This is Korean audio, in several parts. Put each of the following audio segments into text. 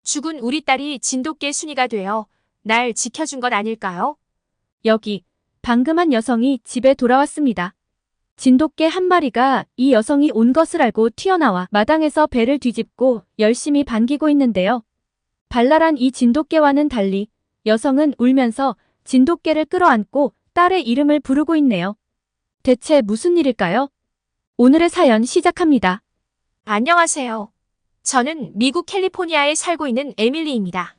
죽은 우리 딸이 진돗개 순이가 되어 날 지켜준 것 아닐까요? 여기, 방금 한 여성이 집에 돌아왔습니다. 진돗개 한 마리가 이 여성이 온 것을 알고 튀어나와 마당에서 배를 뒤집고 열심히 반기고 있는데요. 발랄한 이 진돗개와는 달리 여성은 울면서 진돗개를 끌어안고 딸의 이름을 부르고 있네요. 대체 무슨 일일까요? 오늘의 사연 시작합니다. 안녕하세요. 저는 미국 캘리포니아에 살고 있는 에밀리입니다.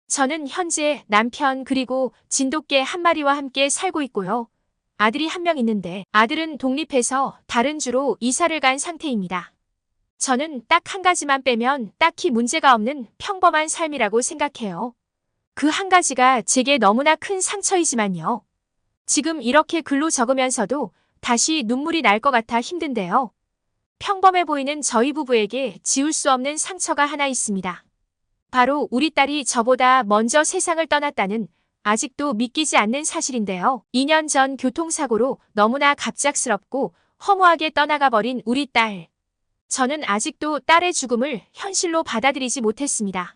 저는 현재 남편 그리고 진돗개 한 마리와 함께 살고 있고요. 아들이 한 명 있는데 아들은 독립해서 다른 주로 이사를 간 상태입니다. 저는 딱 한 가지만 빼면 딱히 문제가 없는 평범한 삶이라고 생각해요. 그 한 가지가 제게 너무나 큰 상처이지만요. 지금 이렇게 글로 적으면서도 다시 눈물이 날 것 같아 힘든데요. 평범해 보이는 저희 부부에게 지울 수 없는 상처가 하나 있습니다. 바로 우리 딸이 저보다 먼저 세상을 떠났다는 아직도 믿기지 않는 사실인데요. 2년 전 교통사고로 너무나 갑작스럽고 허무하게 떠나가 버린 우리 딸. 저는 아직도 딸의 죽음을 현실로 받아들이지 못했습니다.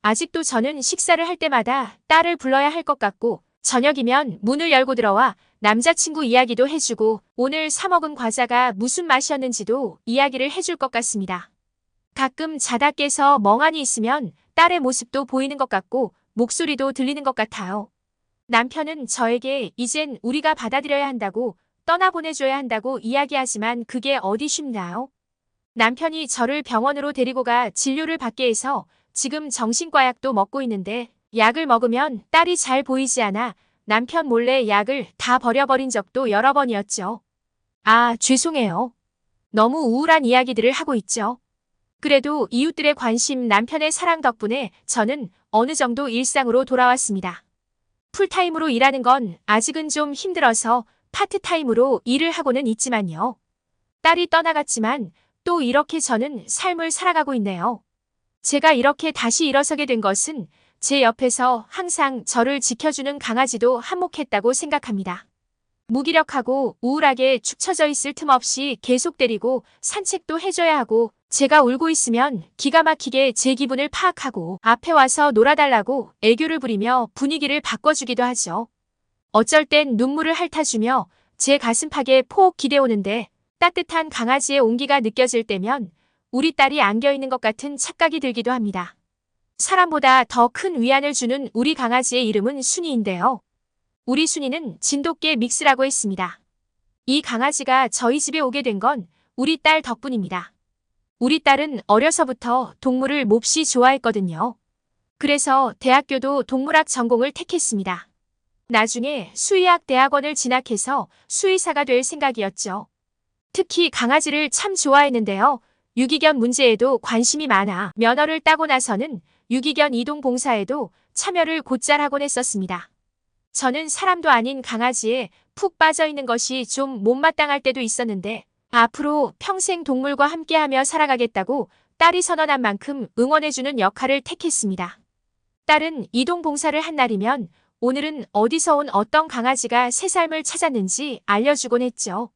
아직도 저는 식사를 할 때마다 딸을 불러야 할 것 같고 저녁이면 문을 열고 들어와 남자친구 이야기도 해주고 오늘 사 먹은 과자가 무슨 맛이었는지도 이야기를 해줄 것 같습니다. 가끔 자다 깨서 멍하니 있으면 딸의 모습도 보이는 것 같고 목소리도 들리는 것 같아요. 남편은 저에게 이젠 우리가 받아들여야 한다고 떠나보내줘야 한다고 이야기하지만 그게 어디 쉽나요? 남편이 저를 병원으로 데리고 가 진료를 받게 해서 지금 정신과 약도 먹고 있는데 약을 먹으면 딸이 잘 보이지 않아 남편 몰래 약을 다 버려버린 적도 여러 번이었죠. 아, 죄송해요. 너무 우울한 이야기들을 하고 있죠. 그래도 이웃들의 관심, 남편의 사랑 덕분에 저는 어느 정도 일상으로 돌아왔습니다. 풀타임으로 일하는 건 아직은 좀 힘들어서 파트타임으로 일을 하고는 있지만요. 딸이 떠나갔지만 또 이렇게 저는 삶을 살아가고 있네요. 제가 이렇게 다시 일어서게 된 것은 제 옆에서 항상 저를 지켜주는 강아지도 한몫했다고 생각합니다. 무기력하고 우울하게 축 처져 있을 틈 없이 계속 때리고 산책도 해줘야 하고 제가 울고 있으면 기가 막히게 제 기분을 파악하고 앞에 와서 놀아달라고 애교를 부리며 분위기를 바꿔주기도 하죠. 어쩔 땐 눈물을 핥아주며 제 가슴팍에 포옥 기대오는데 따뜻한 강아지의 온기가 느껴질 때면 우리 딸이 안겨있는 것 같은 착각이 들기도 합니다. 사람보다 더 큰 위안을 주는 우리 강아지의 이름은 순이인데요. 우리 순이는 진돗개 믹스라고 했습니다. 이 강아지가 저희 집에 오게 된 건 우리 딸 덕분입니다. 우리 딸은 어려서부터 동물을 몹시 좋아했거든요. 그래서 대학교도 동물학 전공을 택했습니다. 나중에 수의학 대학원을 진학해서 수의사가 될 생각이었죠. 특히 강아지를 참 좋아했는데요. 유기견 문제에도 관심이 많아 면허를 따고 나서는 유기견 이동 봉사에도 참여를 곧잘 하곤 했었습니다. 저는 사람도 아닌 강아지에 푹 빠져 있는 것이 좀 못마땅할 때도 있었는데 앞으로 평생 동물과 함께하며 살아가겠다고 딸이 선언한 만큼 응원해주는 역할을 택했습니다. 딸은 이동 봉사를 한 날이면 오늘은 어디서 온 어떤 강아지가 새 삶을 찾았는지 알려주곤 했죠.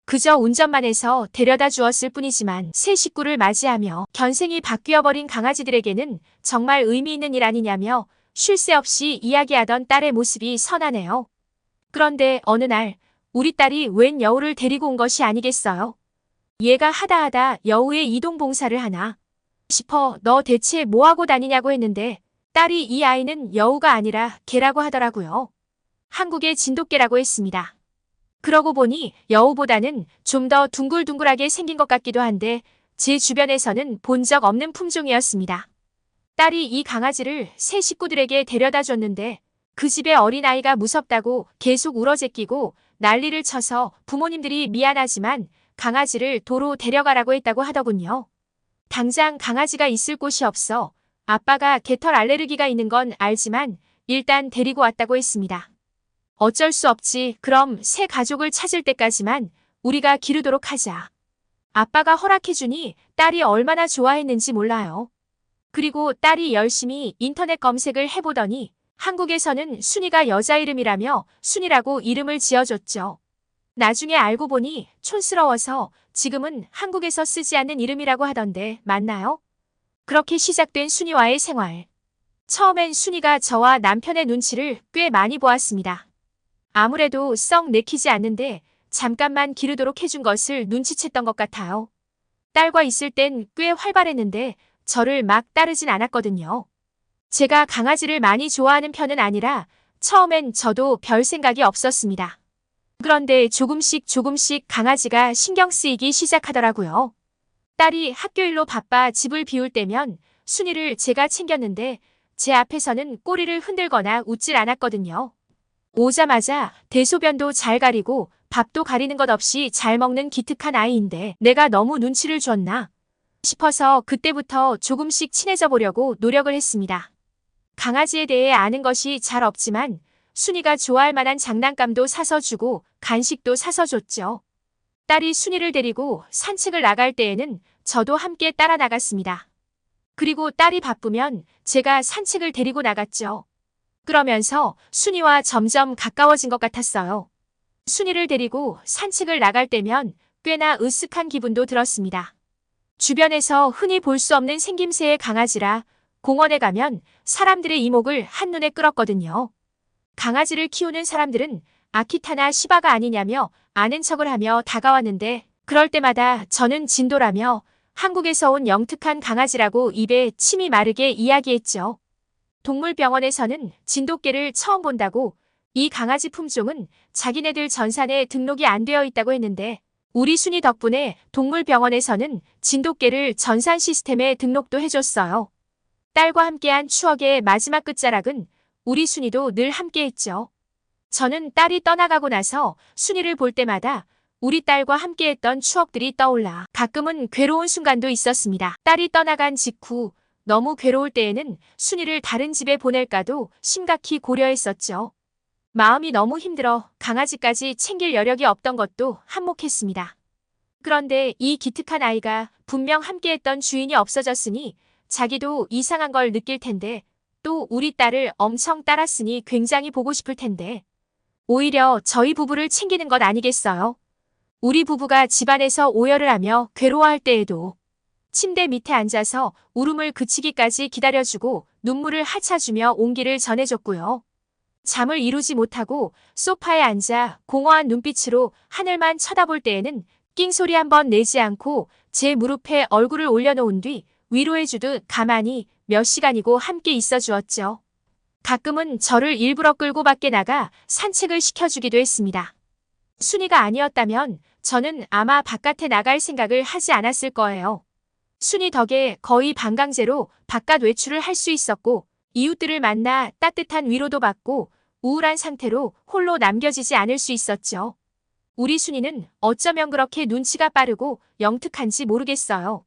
그저 운전만 해서 데려다 주었을 뿐이지만 새 식구를 맞이하며 견생이 바뀌어버린 강아지들에게는 정말 의미 있는 일 아니냐며 쉴 새 없이 이야기하던 딸의 모습이 선하네요. 그런데 어느 날 우리 딸이 웬 여우를 데리고 온 것이 아니겠어요? 얘가 하다 여우의 이동 봉사를 하나 싶어 너 대체 뭐하고 다니냐고 했는데 딸이 이 아이는 여우가 아니라 개라고 하더라고요. 한국의 진돗개라고 했습니다. 그러고 보니 여우보다는 좀 더 둥글둥글하게 생긴 것 같기도 한데 제 주변에서는 본 적 없는 품종이었습니다. 딸이 이 강아지를 새 식구들에게 데려다 줬는데 그 집의 어린아이가 무섭다고 계속 울어제끼고 난리를 쳐서 부모님들이 미안하지만 강아지를 도로 데려가라고 했다고 하더군요. 당장 강아지가 있을 곳이 없어 아빠가 개털 알레르기가 있는 건 알지만 일단 데리고 왔다고 했습니다. 어쩔 수 없지. 그럼 새 가족을 찾을 때까지만 우리가 기르도록 하자. 아빠가 허락해주니 딸이 얼마나 좋아했는지 몰라요. 그리고 딸이 열심히 인터넷 검색을 해보더니 한국에서는 순이가 여자 이름이라며 순이라고 이름을 지어줬죠. 나중에 알고 보니 촌스러워서 지금은 한국에서 쓰지 않는 이름이라고 하던데 맞나요? 그렇게 시작된 순이와의 생활. 처음엔 순이가 저와 남편의 눈치를 꽤 많이 보았습니다. 아무래도 썩 내키지 않는데 잠깐만 기르도록 해준 것을 눈치챘던 것 같아요. 딸과 있을 땐 꽤 활발했는데 저를 막 따르진 않았거든요. 제가 강아지를 많이 좋아하는 편은 아니라 처음엔 저도 별 생각이 없었습니다. 그런데 조금씩 강아지가 신경 쓰이기 시작하더라고요. 딸이 학교 일로 바빠 집을 비울 때면 순이를 제가 챙겼는데 제 앞에서는 꼬리를 흔들거나 웃질 않았거든요. 오자마자 대소변도 잘 가리고 밥도 가리는 것 없이 잘 먹는 기특한 아이인데 내가 너무 눈치를 줬나 싶어서 그때부터 조금씩 친해져 보려고 노력을 했습니다. 강아지에 대해 아는 것이 잘 없지만 순이가 좋아할 만한 장난감도 사서 주고 간식도 사서 줬죠. 딸이 순이를 데리고 산책을 나갈 때에는 저도 함께 따라 나갔습니다. 그리고 딸이 바쁘면 제가 산책을 데리고 나갔죠. 그러면서 순이와 점점 가까워진 것 같았어요. 순이를 데리고 산책을 나갈 때면 꽤나 으쓱한 기분도 들었습니다. 주변에서 흔히 볼 수 없는 생김새의 강아지라 공원에 가면 사람들의 이목을 한눈에 끌었거든요. 강아지를 키우는 사람들은 아키타나 시바가 아니냐며 아는 척을 하며 다가왔는데 그럴 때마다 저는 진도라며 한국에서 온 영특한 강아지라고 입에 침이 마르게 이야기했죠. 동물병원에서는 진돗개를 처음 본다고 이 강아지 품종은 자기네들 전산에 등록이 안 되어 있다고 했는데 우리 순이 덕분에 동물병원에서는 진돗개를 전산 시스템에 등록도 해줬어요. 딸과 함께한 추억의 마지막 끝자락은 우리 순이도 늘 함께했죠. 저는 딸이 떠나가고 나서 순이를 볼 때마다 우리 딸과 함께했던 추억들이 떠올라 가끔은 괴로운 순간도 있었습니다. 딸이 떠나간 직후 너무 괴로울 때에는 순이를 다른 집에 보낼까도 심각히 고려했었죠. 마음이 너무 힘들어 강아지까지 챙길 여력이 없던 것도 한몫했습니다. 그런데 이 기특한 아이가 분명 함께했던 주인이 없어졌으니 자기도 이상한 걸 느낄 텐데 또 우리 딸을 엄청 따랐으니 굉장히 보고 싶을 텐데 오히려 저희 부부를 챙기는 것 아니겠어요? 우리 부부가 집안에서 오열을 하며 괴로워할 때에도 침대 밑에 앉아서 울음을 그치기까지 기다려주고 눈물을 핥아주며 온기를 전해줬고요. 잠을 이루지 못하고 소파에 앉아 공허한 눈빛으로 하늘만 쳐다볼 때에는 낑소리 한번 내지 않고 제 무릎에 얼굴을 올려놓은 뒤 위로해주듯 가만히 몇 시간이고 함께 있어 주었죠. 가끔은 저를 일부러 끌고 밖에 나가 산책을 시켜주기도 했습니다. 순이가 아니었다면 저는 아마 바깥에 나갈 생각을 하지 않았을 거예요. 순이 덕에 거의 반강제로 바깥 외출을 할 수 있었고 이웃들을 만나 따뜻한 위로도 받고 우울한 상태로 홀로 남겨지지 않을 수 있었죠. 우리 순이는 어쩌면 그렇게 눈치가 빠르고 영특한지 모르겠어요.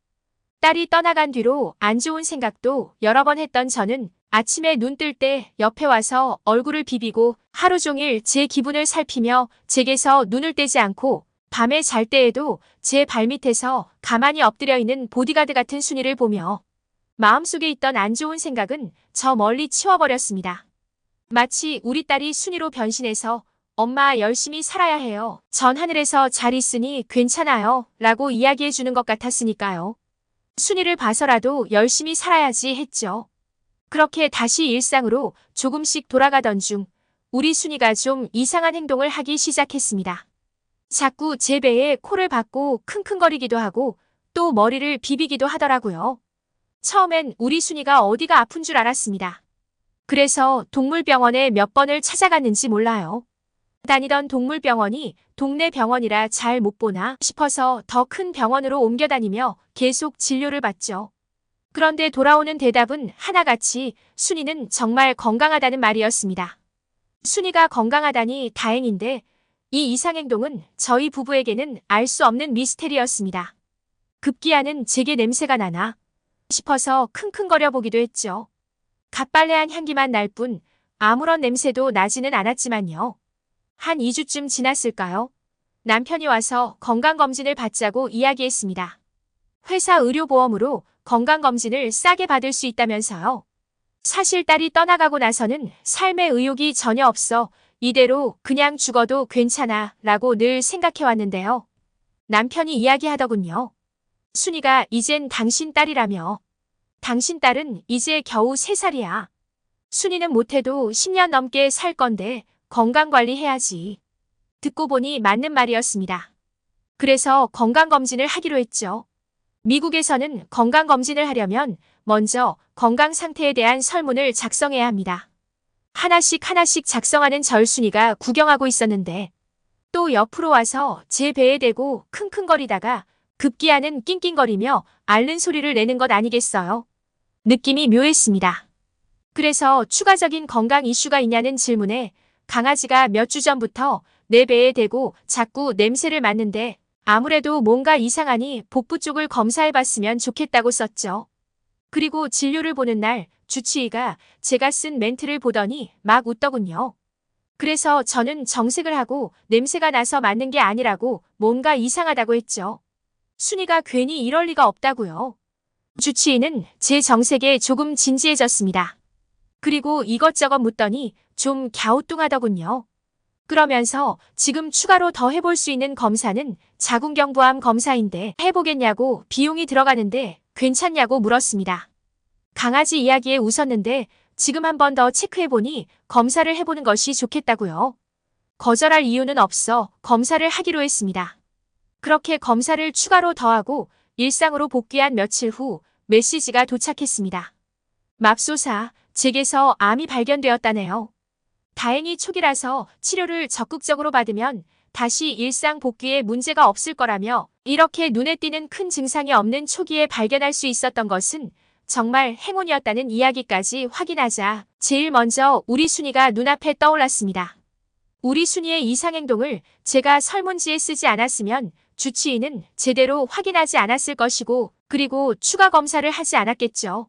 딸이 떠나간 뒤로 안 좋은 생각도 여러 번 했던 저는 아침에 눈 뜰 때 옆에 와서 얼굴을 비비고 하루 종일 제 기분을 살피며 제게서 눈을 떼지 않고 밤에 잘 때에도 제 발밑에서 가만히 엎드려 있는 보디가드 같은 순이를 보며 마음속에 있던 안 좋은 생각은 저 멀리 치워버렸습니다. 마치 우리 딸이 순이로 변신해서 엄마 열심히 살아야 해요. 전 하늘에서 잘 있으니 괜찮아요. 라고 이야기해 주는 것 같았으니까요. 순이를 봐서라도 열심히 살아야지 했죠. 그렇게 다시 일상으로 조금씩 돌아가던 중 우리 순이가 좀 이상한 행동을 하기 시작했습니다. 자꾸 제 배에 코를 박고 킁킁거리기도 하고 또 머리를 비비기도 하더라고요. 처음엔 우리 순이가 어디가 아픈 줄 알았습니다. 그래서 동물병원에 몇 번을 찾아갔는지 몰라요. 다니던 동물병원이 동네 병원이라 잘 못 보나 싶어서 더 큰 병원으로 옮겨 다니며 계속 진료를 받죠. 그런데 돌아오는 대답은 하나같이 순이는 정말 건강하다는 말이었습니다. 순이가 건강하다니 다행인데 이 이상행동은 저희 부부에게는 알 수 없는 미스테리였습니다. 급기야는 제게 냄새가 나나 싶어서 킁킁거려 보기도 했죠. 갓빨래한 향기만 날 뿐 아무런 냄새도 나지는 않았지만요. 한 2주쯤 지났을까요? 남편이 와서 건강검진을 받자고 이야기했습니다. 회사 의료보험으로 건강검진을 싸게 받을 수 있다면서요. 사실 딸이 떠나가고 나서는 삶의 의욕이 전혀 없어 이대로 그냥 죽어도 괜찮아 라고 늘 당신 딸은 이제 겨우 3살이야. 순이는 못해도 10년 넘게 살 건데 건강관리해야지. 듣고 보니 맞는 말이었습니다. 그래서 건강검진을 하기로 했죠. 미국에서는 건강검진을 하려면 먼저 건강 상태에 대한 설문을 작성해야 합니다. 하나씩 하나씩 작성하는 절순이가 구경하고 있었는데 또 옆으로 와서 제 배에 대고 킁킁거리다가 급기야는 낑낑거리며 앓는 소리를 내는 것 아니겠어요? 느낌이 묘했습니다. 그래서 추가적인 건강 이슈가 있냐는 질문에 강아지가 몇 주 전부터 내 배에 대고 자꾸 냄새를 맡는데 아무래도 뭔가 이상하니 복부 쪽을 검사해봤으면 좋겠다고 썼죠. 그리고 진료를 보는 날 주치의가 제가 쓴 멘트를 보더니 막 웃더군요. 그래서 저는 정색을 하고 냄새가 나서 맡는 게 아니라고 뭔가 이상하다고 했죠. 순이가 괜히 이럴 리가 없다고요. 주치의는 제 정색에 조금 진지해졌습니다. 그리고 이것저것 묻더니 좀 갸우뚱하더군요. 그러면서 지금 추가로 더 해볼 수 있는 검사는 자궁경부암 검사인데 해보겠냐고 비용이 들어가는데 괜찮냐고 물었습니다. 강아지 이야기에 웃었는데 지금 한 번 더 체크해보니 검사를 해보는 것이 좋겠다고요. 거절할 이유는 없어 검사를 하기로 했습니다. 그렇게 검사를 추가로 더하고 일상으로 복귀한 며칠 후 메시지가 도착했습니다. 맙소사, 제게서 암이 발견되었다네요. 다행히 초기라서 치료를 적극적으로 받으면 다시 일상 복귀에 문제가 없을 거라며 이렇게 눈에 띄는 큰 증상이 없는 초기에 발견할 수 있었던 것은 정말 행운이었다는 이야기까지 확인하자 제일 먼저 우리 순이가 눈앞에 떠올랐습니다. 우리 순이의 이상행동을 제가 설문지에 쓰지 않았으면 주치의는 제대로 확인하지 않았을 것이고 그리고 추가 검사를 하지 않았겠죠.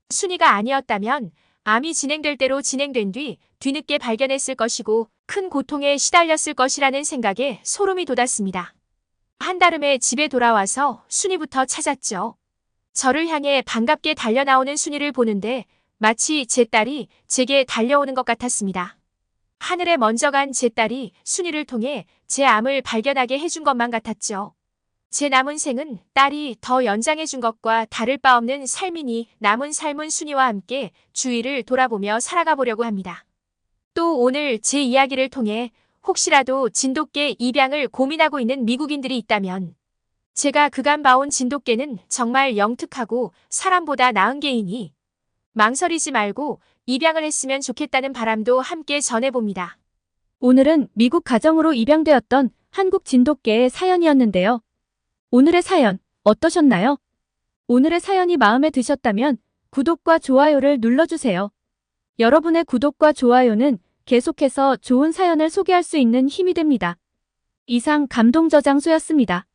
순이가 아니었다면 암이 진행될 대로 진행된 뒤 뒤늦게 발견했을 것이고 큰 고통에 시달렸을 것이라는 생각에 소름이 돋았습니다. 한달음에 집에 돌아와서 순이부터 찾았죠. 저를 향해 반갑게 달려나오는 순이를 보는데 마치 제 딸이 제게 달려오는 것 같았습니다. 하늘에 먼저 간 제 딸이 순이를 통해 제 암을 발견하게 해준 것만 같았죠. 제 남은 생은 딸이 더 연장해준 것과 다를 바 없는 삶이니 남은 삶은 순이와 함께 주위를 돌아보며 살아가 보려고 합니다. 또 오늘 제 이야기를 통해 혹시라도 진돗개 입양을 고민하고 있는 미국인들이 있다면 제가 그간 봐온 진돗개는 정말 영특하고 사람보다 나은 개이니 망설이지 말고 입양을 했으면 좋겠다는 바람도 함께 전해봅니다. 오늘은 미국 가정으로 입양되었던 한국 진돗개의 사연이었는데요. 오늘의 사연 어떠셨나요? 오늘의 사연이 마음에 드셨다면 구독과 좋아요를 눌러주세요. 여러분의 구독과 좋아요는 계속해서 좋은 사연을 소개할 수 있는 힘이 됩니다. 이상 감동저장소였습니다.